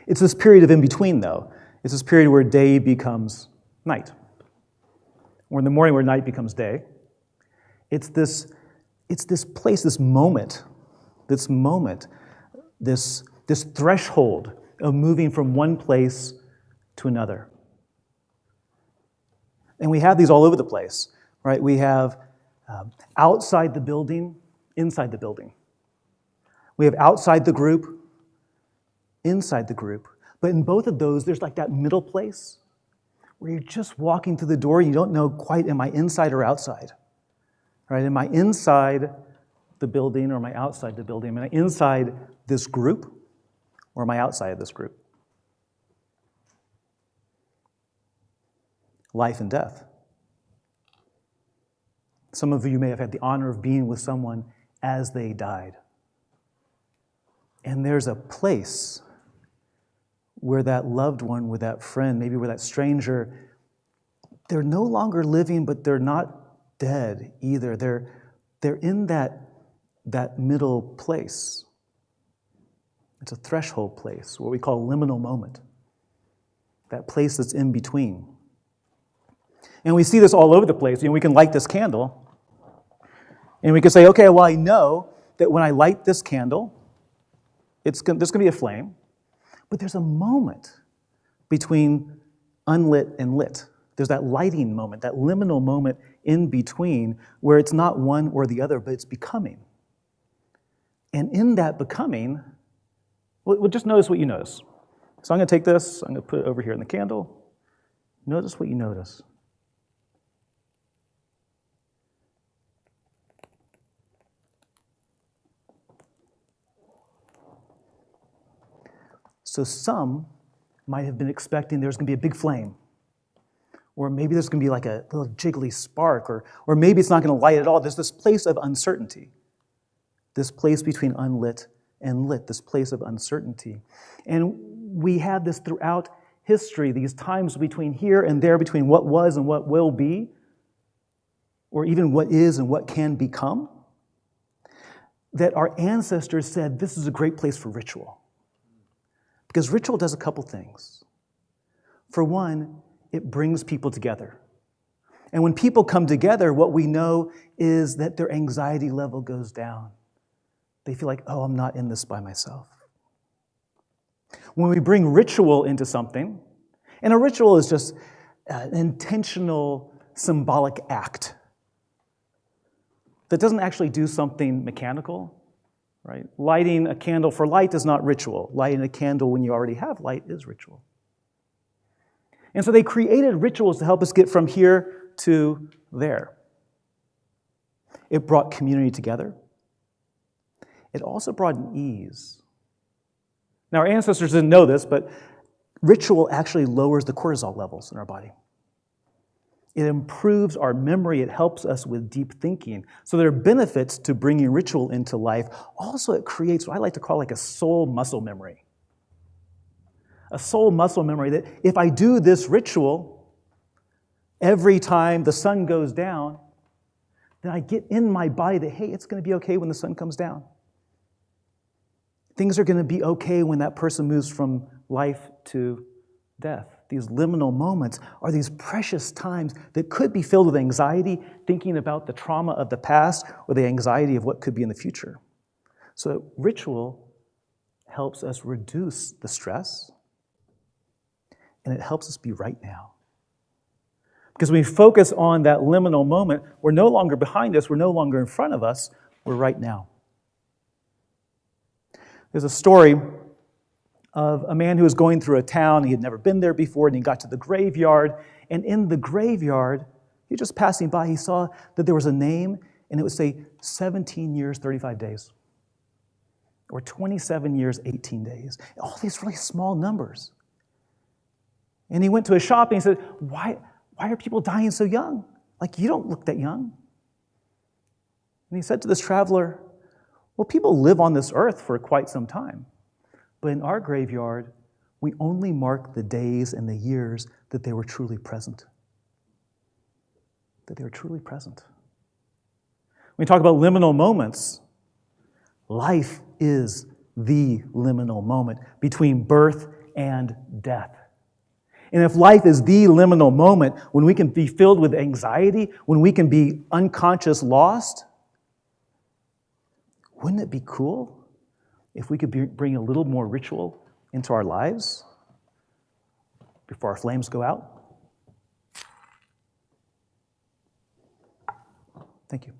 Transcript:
It's this period of in-between, though. It's this period where day becomes night, or in the morning where night becomes day. It's this place, this moment, this threshold of moving from one place to another. And we have these all over the place, right? We have outside the building, inside the building. We have outside the group, inside the group. But in both of those, there's like that middle place where you're just walking through the door and you don't know quite, am I inside or outside? Right? Am I inside the building or am I outside the building? Am I inside this group or am I outside of this group? Life and death. Some of you may have had the honor of being with someone as they died. And there's a place where that loved one, where that friend, maybe where that stranger, they're no longer living, but they're not dead either. They're in that middle place. It's a threshold place, what we call a liminal moment. That place that's in between. And we see this all over the place. We can light this candle, and we can say, okay, well, I know that when I light this candle, there's going to be a flame, but there's a moment between unlit and lit. There's that lighting moment, that liminal moment in between where it's not one or the other, but it's becoming. And in that becoming, well, just notice what you notice. So I'm going to take this, I'm going to put it over here in the candle. Notice what you notice. So some might have been expecting there's going to be a big flame, or maybe there's going to be like a little jiggly spark, or maybe it's not going to light at all. There's this place of uncertainty, this place between unlit and lit, this place of uncertainty. And we have this throughout history, these times between here and there, between what was and what will be, or even what is and what can become, that our ancestors said this is a great place for ritual. Because ritual does a couple things. For one, it brings people together. And when people come together, what we know is that their anxiety level goes down. They feel like, oh, I'm not in this by myself. When we bring ritual into something, and a ritual is just an intentional, symbolic act that doesn't actually do something mechanical. Right? Lighting a candle for light is not ritual. Lighting a candle when you already have light is ritual. And so they created rituals to help us get from here to there. It brought community together. It also brought an ease. Now, our ancestors didn't know this, but ritual actually lowers the cortisol levels in our body. It improves our memory. It helps us with deep thinking. So there are benefits to bringing ritual into life. Also, it creates what I like to call like a soul muscle memory. A soul muscle memory that if I do this ritual every time the sun goes down, then I get in my body that, hey, it's going to be okay when the sun comes down. Things are going to be okay when that person moves from life to death. These liminal moments are these precious times that could be filled with anxiety, thinking about the trauma of the past or the anxiety of what could be in the future. So ritual helps us reduce the stress, and it helps us be right now. Because when we focus on that liminal moment, we're no longer behind us, we're no longer in front of us, we're right now. There's a story of a man who was going through a town. He had never been there before, and he got to the graveyard. And in the graveyard, he was just passing by, he saw that there was a name, and it would say 17 years, 35 days. Or 27 years, 18 days. All these really small numbers. And he went to a shop and he said, why are people dying so young? Like, you don't look that young. And he said to this traveler, well, people live on this earth for quite some time. But in our graveyard, we only mark the days and the years that they were truly present. That they were truly present. When we talk about liminal moments, life is the liminal moment between birth and death. And if life is the liminal moment when we can be filled with anxiety, when we can be unconscious lost, wouldn't it be cool if we could bring a little more ritual into our lives before our flames go out? Thank you.